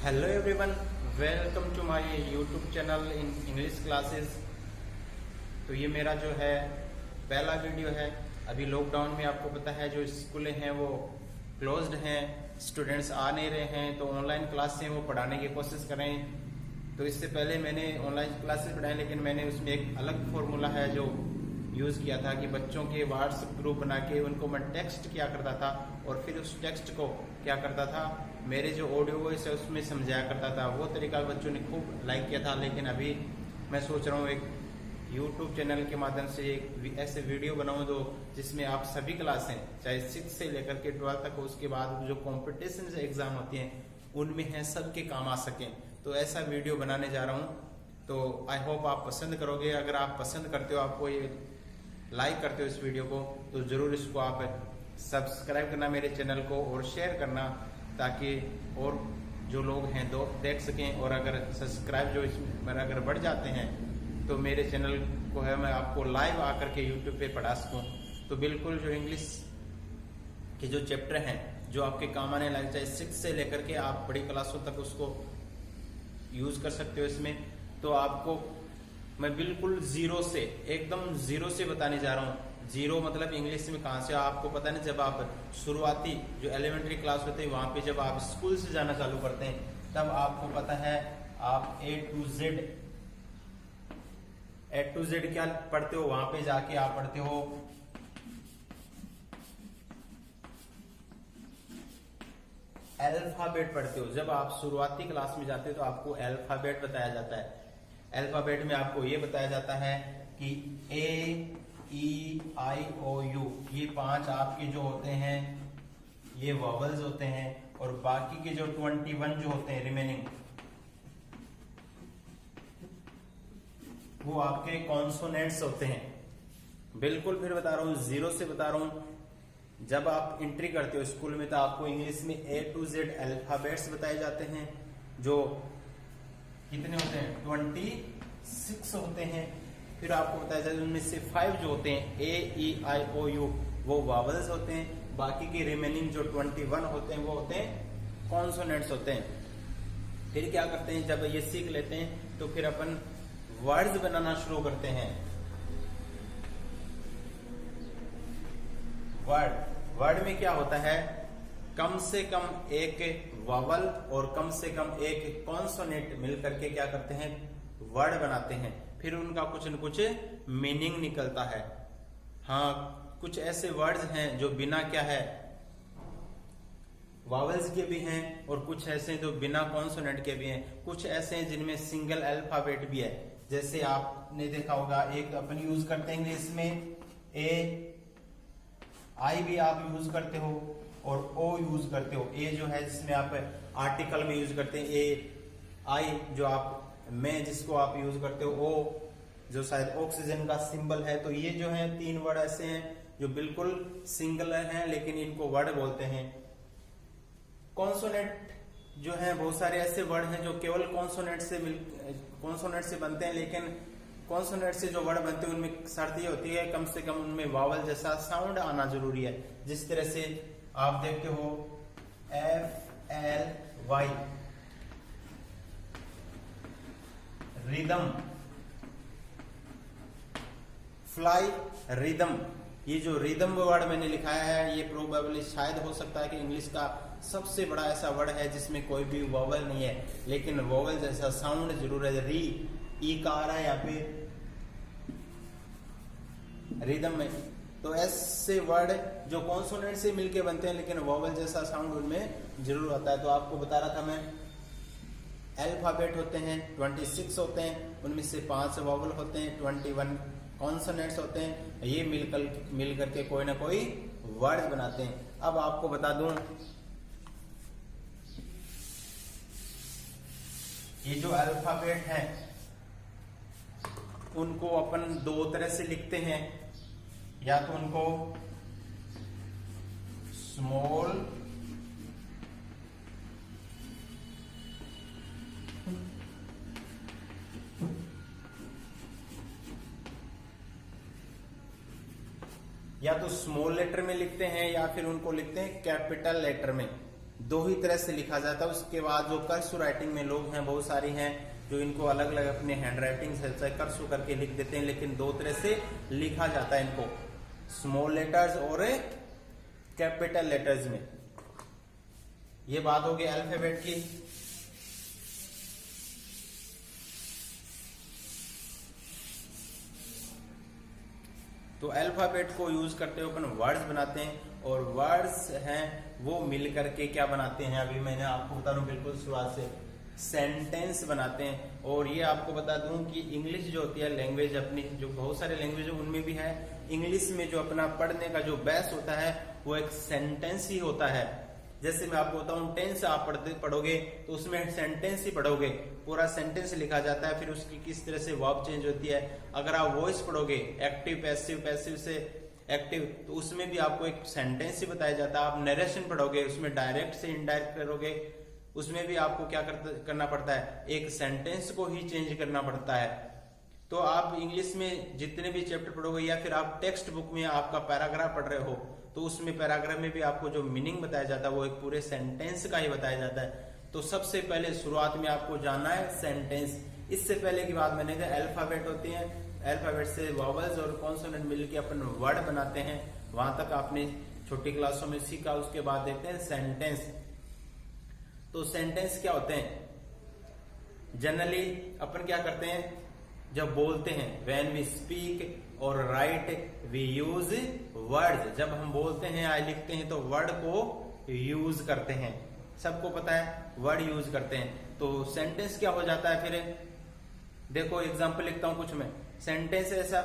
Hello everyone, welcome to my YouTube channel in English classes. तो ये मेरा जो है पहला वीडियो है। अभी लॉकडाउन में आपको पता है जो स्कूलें हैं वो क्लोज्ड हैं, स्टूडेंट्स आ नहीं रहे हैं, तो ऑनलाइन क्लास से वो पढ़ाने की कोशिश कर रहे हैं। तो इससे पहले मैंने ऑनलाइन क्लासेस पढ़ाई, लेकिन मैंने उसमें एक अलग फॉर्मूला है जो यूज़ किया था कि बच्चों के व्हाट्सएप ग्रुप बना के उनको मैं टेक्स्ट किया करता था और फिर उस टेक्स्ट को क्या करता था, मेरे जो ऑडियो वॉइस है उसमें समझाया करता था। वो तरीका बच्चों ने खूब लाइक किया था। लेकिन अभी मैं सोच रहा हूँ एक यूट्यूब चैनल के माध्यम से एक ऐसे वीडियो बनाऊँ जो जिसमें आप सभी क्लासें चाहे 6 से लेकर के 12 तक हो, उसके बाद जो कॉम्पिटिशन एग्जाम होती हैं उनमें हैं सबके काम आ सकें। तो ऐसा वीडियो बनाने जा रहा हूँ। तो आई होप आप पसंद करोगे। अगर आप पसंद करते हो, आपको ये लाइक करते हो इस वीडियो को, तो जरूर इसको आप सब्सक्राइब करना मेरे चैनल को और शेयर करना, ताकि और जो लोग हैं दो देख सकें। और अगर सब्सक्राइब जो इसमें मेरा अगर बढ़ जाते हैं तो मेरे चैनल को है मैं आपको लाइव आकर के यूट्यूब पे पढ़ा सकूं। तो बिल्कुल जो इंग्लिश के जो चैप्टर हैं जो आपके काम आने लग जाए 6 से लेकर के आप बड़ी क्लासों तक उसको यूज कर सकते हो इसमें। तो आपको मैं बिल्कुल जीरो से, एकदम जीरो से बताने जा रहा हूँ। जीरो मतलब इंग्लिश में कहाँ से, आपको पता है ना, जब आप शुरुआती जो एलिमेंट्री क्लास होते हैं वहां पे जब आप स्कूल से जाना चालू करते हैं तब आपको पता है आप ए टू जेड क्या पढ़ते हो। वहां पे जाके आप पढ़ते हो अल्फाबेट पढ़ते हो। जब आप शुरुआती क्लास में जाते हो तो आपको अल्फाबेट बताया जाता है। अल्फाबेट में आपको ये बताया जाता है कि ए ई आई ओ यू, ये 5 आपके जो होते हैं ये वॉवल्स होते हैं, और बाकी के जो 21 जो होते हैं रिमेनिंग वो आपके कॉन्सोनेंट्स होते हैं। बिल्कुल फिर बता रहा हूं, जीरो से बता रहा हूं। जब आप एंट्री करते हो स्कूल में तो आपको इंग्लिश में ए टू जेड अल्फाबेट्स बताए जाते हैं, जो कितने होते हैं 26 होते हैं। फिर आपको बताया जाए उनमें से 5 जो होते हैं ए ई आई ओ यू वो वावल्स होते हैं, बाकी के रिमेनिंग जो 21 होते हैं वो होते हैं कॉन्सोनेंट्स होते हैं। फिर क्या करते हैं, जब ये सीख लेते हैं तो फिर अपन वर्ड्स बनाना शुरू करते हैं। वर्ड में क्या होता है, कम से कम एक वावल और कम से कम एक कॉन्सोनेंट मिलकर के क्या करते हैं, वर्ड बनाते हैं। फिर उनका कुछ न कुछ मीनिंग निकलता है। हाँ, कुछ ऐसे वर्ड्स हैं जो बिना क्या है वावल्स के भी हैं, और कुछ ऐसे जो बिना कॉन्सोनेंट के भी हैं। कुछ ऐसे हैं जिनमें सिंगल अल्फाबेट भी है। जैसे आपने देखा होगा एक अपन यूज करते हैं इसमें ए आई भी आप यूज करते हो और ओ यूज करते हो। ए जो है जिसमें आप आर्टिकल में यूज करते हैं ए, आई जो आप में जिसको आप यूज करते हो, ओ जो शायद ऑक्सीजन का सिंबल है। तो ये जो है 3 वर्ड ऐसे हैं जो बिल्कुल सिंगल हैं लेकिन इनको वर्ड बोलते हैं। कॉन्सोनेंट जो है बहुत सारे ऐसे वर्ड हैं जो केवल कॉन्सोनेंट से बनते हैं, लेकिन कॉन्सोनेंट से जो वर्ड बनते हैं उनमें शर्त ये होती है कम से कम उनमें वावल जैसा साउंड आना जरूरी है। जिस तरह से आप देखते हो F L Y, rhythm, fly, rhythm. ये जो रिदम वर्ड मैंने लिखाया है ये प्रोबेबली शायद हो सकता है कि इंग्लिश का सबसे बड़ा ऐसा वर्ड है जिसमें कोई भी वोवल नहीं है, लेकिन वोवल जैसा साउंड जरूर है। री ई का आ रहा है यहाँ पे रिदम में। तो ऐसे वर्ड जो कॉन्सोनेंट से मिलके बनते हैं लेकिन वोवल जैसा साउंड उनमें जरूर आता है। तो आपको बता रहा था मैं, अल्फाबेट होते हैं 26 होते हैं, उनमें से 5 वोवल होते हैं, 21 कॉन्सोनेंट्स होते हैं। ये मिल करके कोई ना कोई वर्ड बनाते हैं। अब आपको बता दूं, ये जो अल्फाबेट हैं उनको अपन 2 तरह से लिखते हैं। या तो उनको स्मॉल या तो स्मॉल लेटर में लिखते हैं या फिर उनको लिखते हैं कैपिटल लेटर में। दो ही तरह से लिखा जाता है। उसके बाद जो कर्सु राइटिंग में लोग हैं बहुत सारे हैं जो इनको अलग अलग अपने हैंड राइटिंग से कर्सु करके लिख देते हैं, लेकिन दो तरह से लिखा जाता है इनको, स्मॉल लेटर्स और कैपिटल लेटर्स में। ये बात होगी अल्फाबेट की। तो अल्फाबेट को यूज करते हुए अपन वर्ड्स बनाते हैं, और वर्ड्स हैं वो मिल करके क्या बनाते हैं, अभी मैंने आपको बता दूं बिल्कुल शुरुआत से, सेंटेंस बनाते हैं। और ये आपको बता दूं कि इंग्लिश जो होती है लैंग्वेज अपनी, जो बहुत सारे लैंग्वेज है उनमें भी है, इंग्लिश में जो अपना पढ़ने का जो बेस होता है वो एक सेंटेंस ही होता है। जैसे मैं आपको बताऊं टेंस आप पढ़ोगे तो उसमें सेंटेंस ही पढ़ोगे, पूरा सेंटेंस लिखा जाता है, फिर उसकी किस तरह से वर्ब चेंज होती है। अगर आप वॉइस पढ़ोगे एक्टिव पैसिव, पैसिव से एक्टिव, तो उसमें भी आपको एक सेंटेंस ही बताया जाता है। आप नरेशन पढ़ोगे उसमें डायरेक्ट से इनडायरेक्ट करोगे, उसमें भी आपको क्या करना पड़ता है, एक सेंटेंस को ही चेंज करना पड़ता है। तो आप इंग्लिश में जितने भी चैप्टर पढ़ोगे या फिर आप टेक्स्ट बुक में आपका पैराग्राफ पढ़ रहे हो तो उसमें पैराग्राफ में भी आपको जो मीनिंग बताया जाता है वो एक पूरे सेंटेंस का ही बताया जाता है। तो सबसे पहले शुरुआत में आपको जानना है सेंटेंस। इससे पहले की बात मैंने कहा अल्फाबेट होते हैं, अल्फाबेट से वॉवल्स और कॉन्सोनेंट मिलकर अपन वर्ड बनाते हैं, वहां तक आपने छोटी क्लासों में सीखा। उसके बाद देखते हैं सेंटेंस। तो सेंटेंस क्या होते हैं, जनरली अपन क्या करते हैं जब बोलते हैं, व्हेन वी स्पीक और राइट वी यूज वर्ड्स। जब हम बोलते हैं या लिखते हैं तो वर्ड को यूज करते हैं, सबको पता है वर्ड यूज करते हैं। तो सेंटेंस क्या हो जाता है फिर, देखो एग्जांपल लिखता हूं कुछ में। सेंटेंस ऐसा,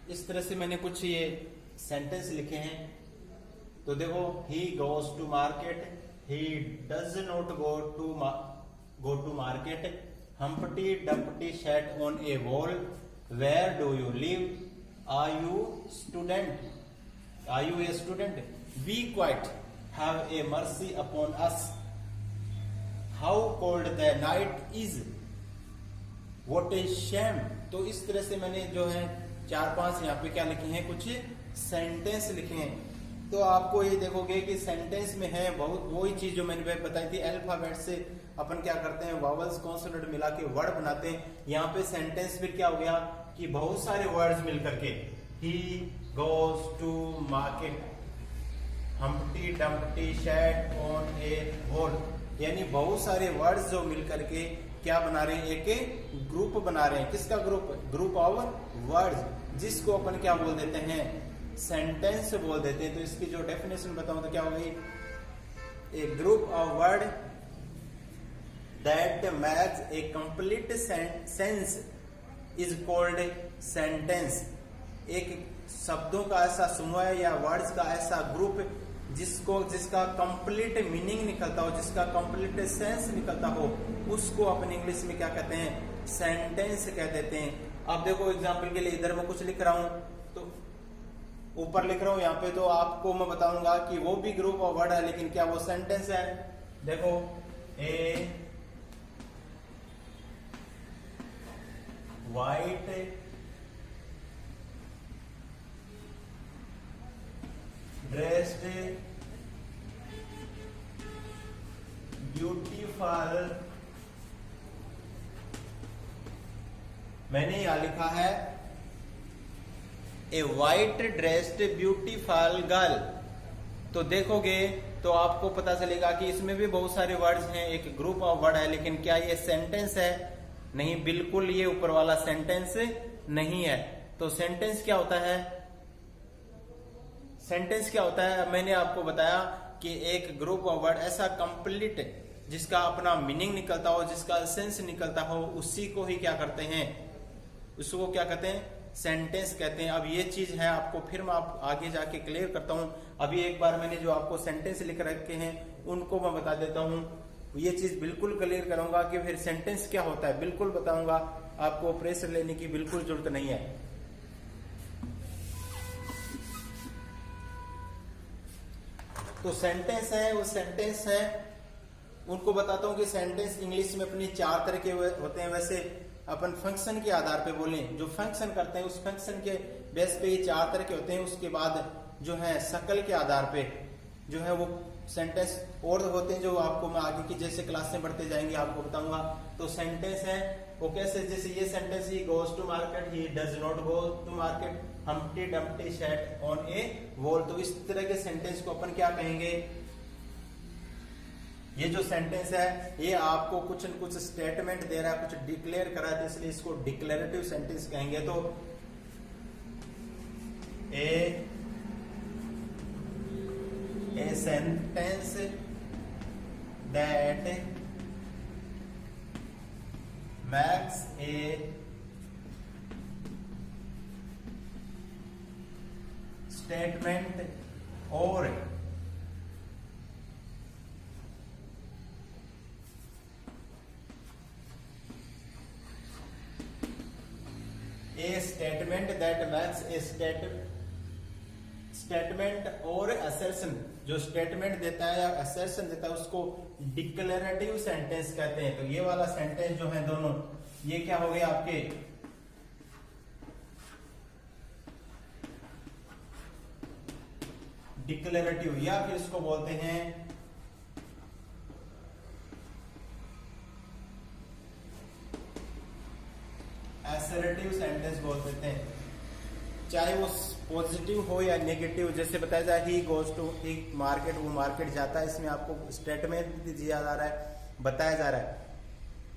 इस तरह से मैंने कुछ ये सेंटेंस लिखे हैं। तो देखो, he goes to market, he does not go to market, Humpty Dumpty sat on a wall, where do you live, are you a student, be quiet, have a mercy upon us, how cold the night is, what a shame. तो इस तरह से मैंने जो है 4-5 यहाँ पे क्या लिखे हैं, कुछ सेंटेंस लिखे हैं। तो आपको ये देखोगे कि सेंटेंस में है बहुत वही चीज जो मैंने बताई थी, अल्फाबेट से अपन क्या करते हैं वावल्स कॉन्सोनेंट मिला के वर्ड बनाते हैं। यहाँ पे सेंटेंस में क्या हो गया कि बहुत सारे वर्ड्स मिल करके, he goes to market, Humpty Dumpty sat on a wall, यानी बहुत सारे वर्ड्स जो मिल करके क्या बना रहे हैं, एक ग्रुप बना रहे हैं। किसका ग्रुप? ग्रुप ऑफ वर्ड्स, जिसको अपन क्या बोल देते हैं, सेंटेंस बोल देते हैं। तो इसकी जो डेफिनेशन बताऊं तो क्या होगी, a group of word that makes a complete sense is called sentence. एक शब्दों का ऐसा समूह या वर्ड्स का ऐसा ग्रुप जिसका कंप्लीट मीनिंग निकलता हो, जिसका कंप्लीट सेंस निकलता हो, उसको अपन इंग्लिश में क्या कहते हैं, सेंटेंस कह देते हैं। अब देखो एग्जांपल के लिए इधर मैं कुछ लिख रहा हूं, तो ऊपर लिख रहा हूं यहाँ पे, तो आपको मैं बताऊंगा कि वो भी ग्रुप ऑफ वर्ड है, लेकिन क्या वो सेंटेंस है? देखो, ए वाइट ड्रेस्ड ब्यूटीफुल, मैंने यहां लिखा है ए वाइट ड्रेस्ड ब्यूटीफुल गर्ल। तो देखोगे तो आपको पता चलेगा कि इसमें भी बहुत सारे वर्ड्स हैं, एक ग्रुप ऑफ वर्ड है, लेकिन क्या ये सेंटेंस है? नहीं, बिल्कुल ये ऊपर वाला सेंटेंस नहीं है। तो सेंटेंस क्या होता है? सेंटेंस क्या होता है? मैंने आपको बताया कि एक ग्रुप ऑफ वर्ड ऐसा कंप्लीट जिसका अपना मीनिंग निकलता हो, जिसका सेंस निकलता हो, उसी को ही क्या करते हैं, उसको क्या कहते हैं, सेंटेंस कहते हैं। अब ये चीज है, आपको फिर मैं आप आगे जाके क्लियर करता हूं। अभी एक बार मैंने जो आपको सेंटेंस लिख रखे हैं उनको मैं बता देता हूं। ये चीज बिल्कुल क्लियर करूंगा कि फिर सेंटेंस क्या होता है, बिल्कुल बताऊंगा। आपको प्रेशर लेने की बिल्कुल जरूरत नहीं है। तो सेंटेंस है, वो सेंटेंस है, उनको बताता हूं कि सेंटेंस इंग्लिश में अपनी 4 तरह के होते हैं। वैसे अपन फंक्शन के आधार पे बोलें, जो फंक्शन करते हैं उस फंक्शन के बेस पे ये 4 तरह के होते हैं। उसके बाद जो है शकल के आधार पे जो है वो सेंटेंस और होते हैं, जो आपको मैं आगे की जैसे क्लास में बढ़ते जाएंगे आपको बताऊंगा। तो सेंटेंस है वो कैसे, जैसे ये sentence, he goes to market, he does not go to market, Humpty Dumpty sat on a wall. तो इस तरह के सेंटेंस को अपन क्या कहेंगे, ये जो सेंटेंस है ये आपको कुछ न कुछ स्टेटमेंट दे रहा है, कुछ डिक्लेयर कर रहा है, तो इसलिए इसको डिक्लेरेटिव सेंटेंस कहेंगे। तो a sentence that makes A statement और a statement that makes a statement और assertion, जो स्टेटमेंट देता है या assertion देता है उसको डिक्लेरेटिव सेंटेंस कहते हैं। तो ये वाला सेंटेंस जो है दोनों, ये क्या हो गए आपके डिक्लेरेटिव, या फिर इसको बोलते हैं असर्टिव सेंटेंस बोल देते हैं। चाहे वो पॉजिटिव हो या नेगेटिव, जैसे बताया जाए he goes to he market, वो मार्केट जाता है, इसमें आपको स्टेटमेंट दिया जा रहा है, बताया जा रहा है,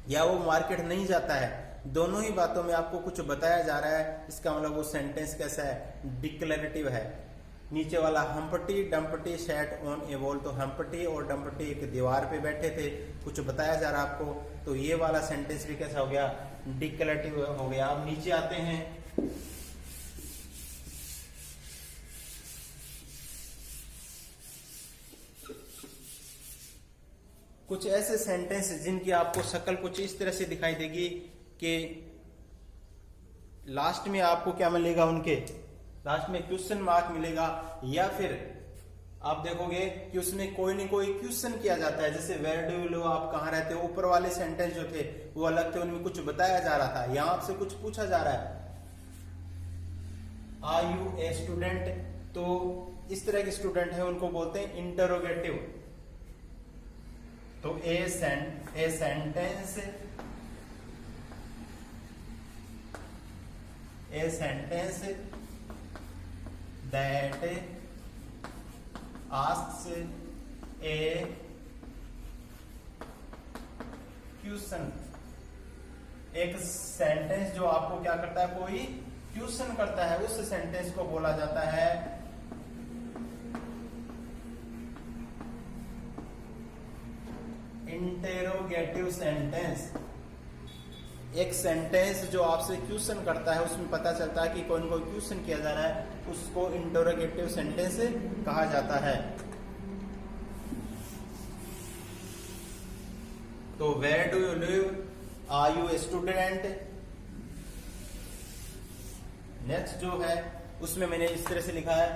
या वो मार्केट नहीं जाता है, दोनों ही बातों में आपको कुछ बताया जा रहा है। इसका मतलब वो सेंटेंस कैसा है, डिक्लेरेटिव है। नीचे वाला Humpty Dumpty sat on a wall, तो हम्प्टी और डम्प्टी एक दीवार पे बैठे थे, कुछ बताया जा रहा है आपको, तो ये वाला सेंटेंस भी कैसा हो गया, डिक्लेरेटिव हो गया। अब नीचे आते हैं, कुछ ऐसे सेंटेंस जिनकी आपको शक्ल कुछ इस तरह से दिखाई देगी कि लास्ट में आपको क्या मिलेगा, उनके लास्ट में क्वेश्चन मार्क मिलेगा, या फिर आप देखोगे कि उसमें कोई न कोई क्वेश्चन किया जाता है। जैसे वेयर डू यू लिव, आप कहां रहते हो, ऊपर वाले सेंटेंस जो थे वो अलग थे, उनमें कुछ बताया जा रहा था, यहां आपसे कुछ पूछा जा रहा है, आर यू ए स्टूडेंट, तो इस तरह के स्टूडेंट है उनको बोलते हैं इंटरोगेटिव। तो a sentence that asks a question एक सेंटेंस जो आपको क्या करता है, कोई क्वेश्चन करता है, उस सेंटेंस को बोला जाता है इंटेरोगेटिव सेंटेंस। एक सेंटेंस जो आपसे क्वेश्चन करता है, उसमें पता चलता है कि कोई न कोई क्वेश्चन किया जा रहा है, उसको इंटेरोगेटिव सेंटेंस कहा जाता है। तो where do you live, are you a student. Next जो है उसमें मैंने इस तरह से लिखा है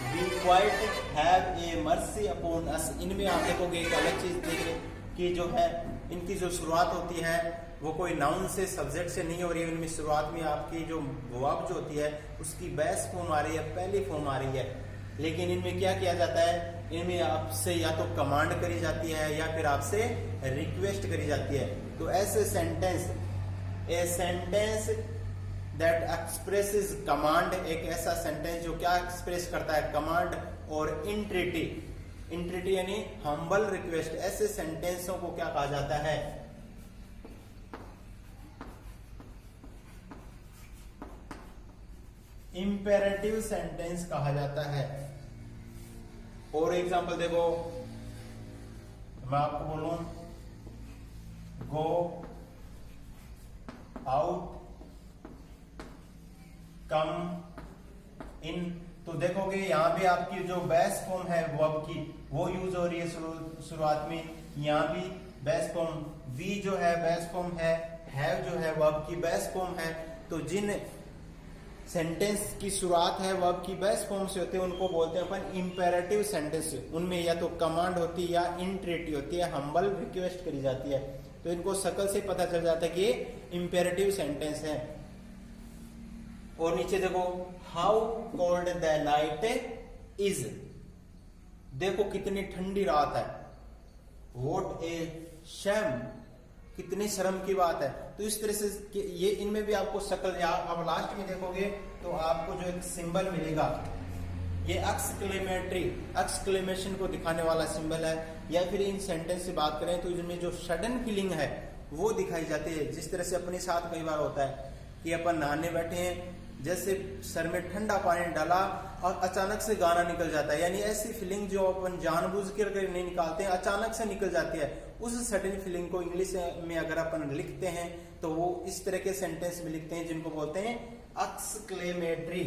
be quiet have a mercy upon us. इनमें आप देखोगे एक अलग चीज देख रहे कि जो है इनकी जो शुरुआत होती है वो कोई नाउन से, सब्जेक्ट से नहीं हो रही है। इनमें शुरुआत में आपकी जो वर्ब जो होती है उसकी बेस फॉर्म आ रही है, पहली फॉर्म आ रही है। लेकिन इनमें क्या किया जाता है, इनमें आपसे या तो कमांड करी जाती है या फिर आपसे रिक्वेस्ट करी जाती है। तो ऐसे sentence, a sentence that expresses command, एक ऐसा सेंटेंस जो क्या एक्सप्रेस करता है, कमांड और इंट्रेटी। इंट्रेटी यानी हम्बल रिक्वेस्ट। ऐसे सेंटेंसों को क्या कहा जाता है, इंपेरेटिव सेंटेंस कहा जाता है। और एग्जांपल देखो, मैं आपको बोलूं गो आउट, कम इन, तो देखोगे यहां पे आपकी जो बेस फॉर्म है वर्ब की वो यूज हो रही है शुरुआत में। यहां भी बेस फॉर्म, वी जो है बेस फॉर्म है, हैव जो है वर्ब की बेस फॉर्म है। तो जिन सेंटेंस की शुरुआत है वर्ब की बेस फॉर्म से होते हैं उनको बोलते हैं अपन इंपेरेटिव सेंटेंस। उनमें या तो कमांड होती है या इंट्रेटिव होती है, हम्बल रिक्वेस्ट करी जाती है। तो इनको शक्ल से पता चल जाता है कि ये इंपेरेटिव सेंटेंस है। और नीचे देखो, how cold the night is, देखो कितनी ठंडी रात है। वॉट ए शैम, कितनी शर्म की बात है। तो इस तरह से ये इनमें भी आपको शक्ल, अब लास्ट में देखोगे तो आपको जो एक सिंबल मिलेगा, ये एक्सक्लेमेटरी, एक्सक्लेमेशन को दिखाने वाला सिंबल है। या फिर इन सेंटेंस से बात करें तो इनमें जो सडन फीलिंग है वो दिखाई जाती है। जिस तरह से अपने साथ कई बार होता है कि अपन नहाने बैठे हैं, जैसे सर में ठंडा पानी डाला और अचानक से गाना निकल जाता है, यानी ऐसी फीलिंग जो अपन जानबूझ कर नहीं निकालते हैं, अचानक से निकल जाती है। उस सडन फीलिंग को इंग्लिश में अगर अपन लिखते हैं तो वो इस तरह के सेंटेंस में लिखते हैं जिनको बोलते हैं एक्सक्लेमेटरी।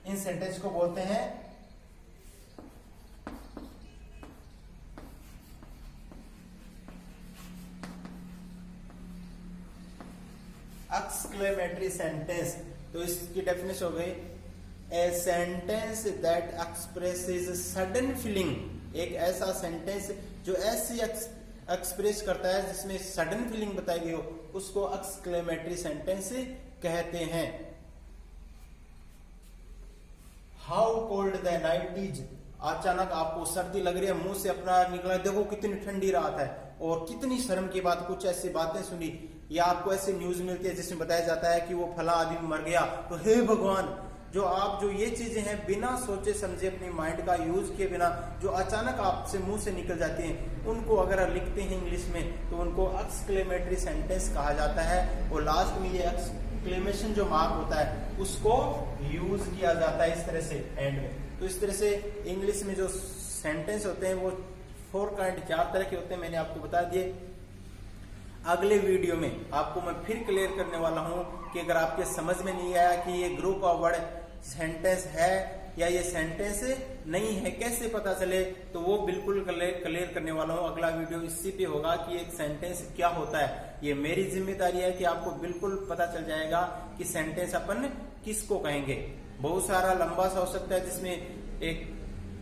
इन सेंटेंस को बोलते हैं एक्सक्लेमेटरी सेंटेंस। तो इसकी डेफिनेशन हो गई, a sentence that expresses sudden feeling, एक ऐसा सेंटेंस जो ऐसी एक्सप्रेस करता है जिसमें सडन फीलिंग बताई गई हो, उसको एक्सक्लेमेटरी सेंटेंस कहते हैं। How cold the night is, अचानक आपको सर्दी लग रही है, मुंह से अपना निकला, देखो कितनी ठंडी रात है। और कितनी शर्म की बात, कुछ ऐसी बातें सुनी या आपको ऐसी न्यूज मिलती है जिसमें बताया जाता है कि वो फला आदमी मर गया, तो हे भगवान, जो आप जो ये चीजें हैं बिना सोचे समझे अपनी माइंड का यूज किए बिना जो अचानक आपसे मुंह से निकल जाती हैं, उनको अगर लिखते हैं इंग्लिश में तो उनको एक्सक्लेमेटरी सेंटेंस कहा जाता है। और लास्ट में ये एक्सक्लेमेशन जो मार्क होता है उसको यूज किया जाता है इस तरह से एंड में। तो इस तरह से इंग्लिश में जो सेंटेंस होते हैं वो 4 काइंड, 4 तरह के होते हैं, मैंने आपको बता दिए। अगले वीडियो में आपको मैं फिर क्लियर करने वाला हूं कि अगर आपके समझ में नहीं आया कि ये ग्रुप ऑफ वर्ड सेंटेंस है या ये सेंटेंस नहीं है, कैसे पता चले, तो वो बिल्कुल क्लियर करने वाला हूं। अगला वीडियो इसी पे होगा कि एक सेंटेंस क्या होता है। ये मेरी जिम्मेदारी है कि आपको बिल्कुल पता चल जाएगा कि सेंटेंस अपन किसको कहेंगे। बहुत सारा लंबा सा हो सकता है जिसमें एक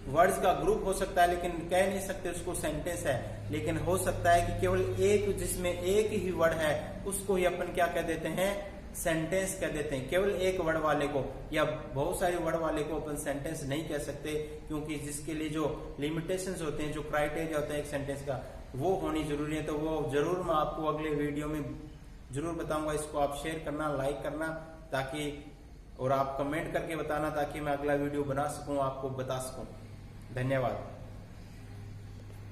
वर्ड्स का ग्रुप हो सकता है, लेकिन कह नहीं सकते उसको सेंटेंस है। लेकिन हो सकता है कि केवल एक, जिसमें एक ही वर्ड है, उसको ही अपन क्या कह देते हैं, सेंटेंस कह देते हैं। केवल एक वर्ड वाले को या बहुत सारे वर्ड वाले को अपन सेंटेंस नहीं कह सकते, क्योंकि जिसके लिए जो लिमिटेशंस होते हैं, जो क्राइटेरिया होता है एक सेंटेंस का, वो होनी जरूरी है। तो वो जरूर मैं आपको अगले वीडियो में जरूर बताऊंगा। इसको आप शेयर करना, लाइक करना, ताकि और आप कमेंट करके बताना ताकि मैं अगला वीडियो बना सकूं, आपको बता सकूं। धन्यवाद।